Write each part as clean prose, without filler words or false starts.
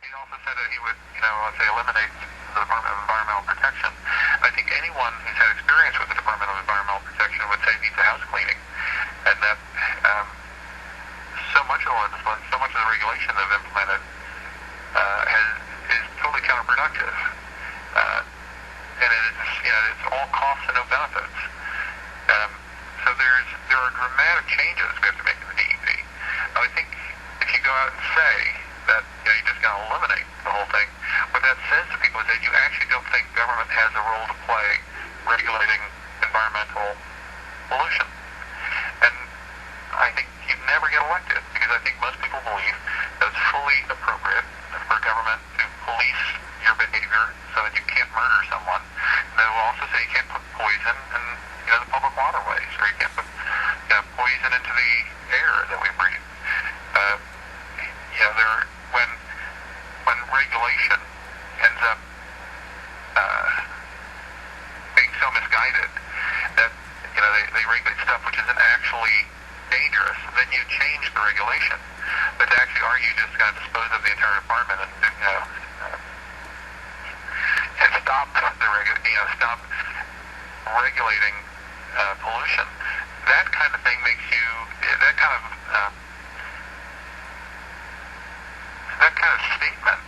he also said that he would, let's say, eliminate the Department of Environmental Protection. I think anyone who's had experience with the Department of Environmental Protection would say it needs a house cleaning, and that so much of the legislation, so much of the regulation they've implemented is totally counterproductive, and it's all costs and no benefits. So there are dramatic changes we have to make in the DEP. I think if you go out and say that you're just going to eliminate the whole thing, what that says to people is that you actually don't think government has a role to play regulating environmental pollution. And I think you'd never get elected, because I think most people believe that it's fully appropriate for government to police your behavior so that you can't murder someone. And they will also say you can't put poison in the public waterways, or you can't put poison into the air that we breathe. When regulation ends up being so misguided that they regulate stuff which isn't actually dangerous, then you change the regulation. But actually, are you just going to dispose of the entire department and stop regulating pollution? That kind of thing makes you that kind of statement.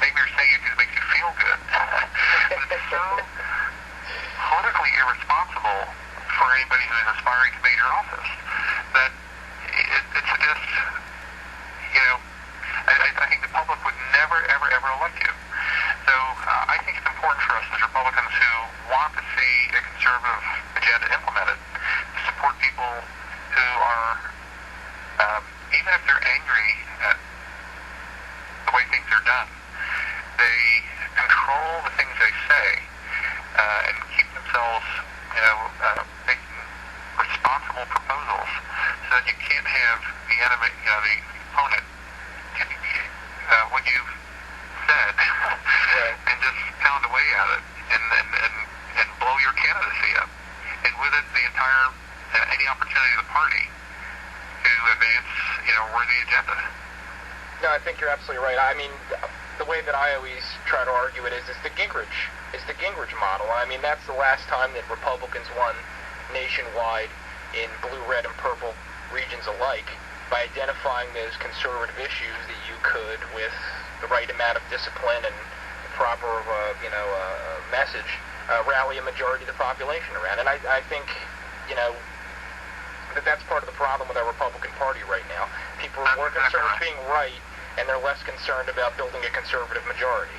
Maybe you're saying it because it makes you feel good. But it's so politically irresponsible for anybody who is aspiring to major office that it suggests, I think the public would never, ever, ever elect you. So I think it's important for us as Republicans who want to see a conservative agenda implemented to support people who are, even if they're angry at the way things are done, they control the things they say and keep themselves, making responsible proposals, so that you can't have the enemy, the opponent, what you've said, and just pound away at it and blow your candidacy up, and with it the entire any opportunity of the party to advance, worthy agenda. No, I think you're absolutely right. I mean, the way that I always try to argue it is the Gingrich model. I mean, that's the last time that Republicans won nationwide in blue, red, and purple regions alike, by identifying those conservative issues that you could, with the right amount of discipline and the proper, message, rally a majority of the population around. And I think, that's part of the problem with our Republican Party right now. People are more concerned with being right, and they're less concerned about building a conservative majority.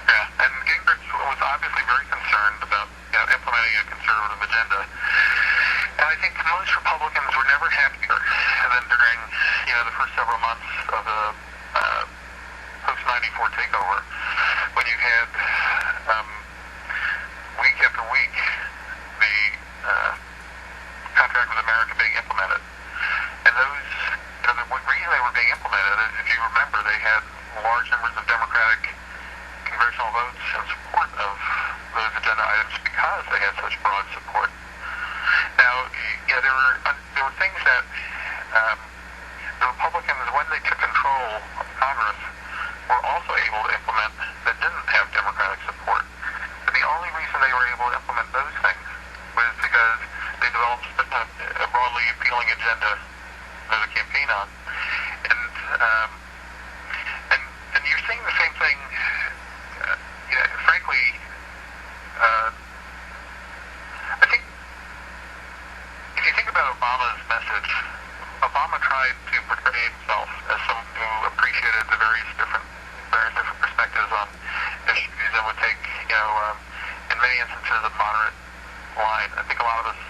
Yeah, and Gingrich was obviously very concerned about implementing a conservative agenda. And I think most Republicans were never happier than during, the first several months of the post-94 takeover, when you had week after week the contract with America being implemented. And those, the reason they were being implemented is, if you remember, they had large numbers of Democratic congressional votes in support of those agenda items because they had such broad support. Now, there were things that the Republicans, when they took control of Congress, were also able to implement that didn't have Democratic support. But the only reason they were able to implement those things was because they developed a broadly appealing agenda as a campaign on. And you're seeing the same thing, frankly, I think, if you think about Obama's message, Obama tried to portray himself as someone who appreciated the various different perspectives on issues, and would take, in many instances, a moderate line. I think a lot of us,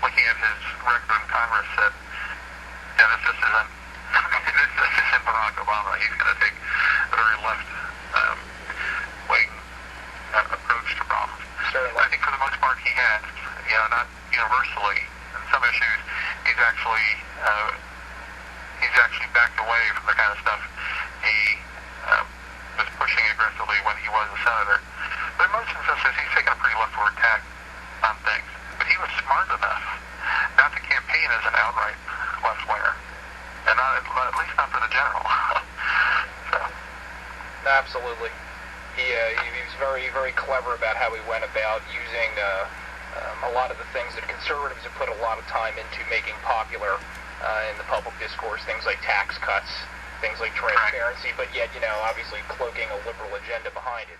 looking at his record in Congress, said, this just isn't Barack Obama. He's going to take a very left-wing approach to problems. Certainly. I think for the most part he has, not universally. In some issues, he's actually backed away from the kind of stuff he was pushing aggressively when he was a senator. But in most instances, he's taken a pretty leftward tack on things. But he was smart enough not to campaign as an outright left-winger, and not at least not for the general. So. Absolutely. He was very, very clever about how he went about using a lot of the things that conservatives have put a lot of time into making popular in the public discourse, things like tax cuts, things like transparency, but yet, obviously cloaking a liberal agenda behind it.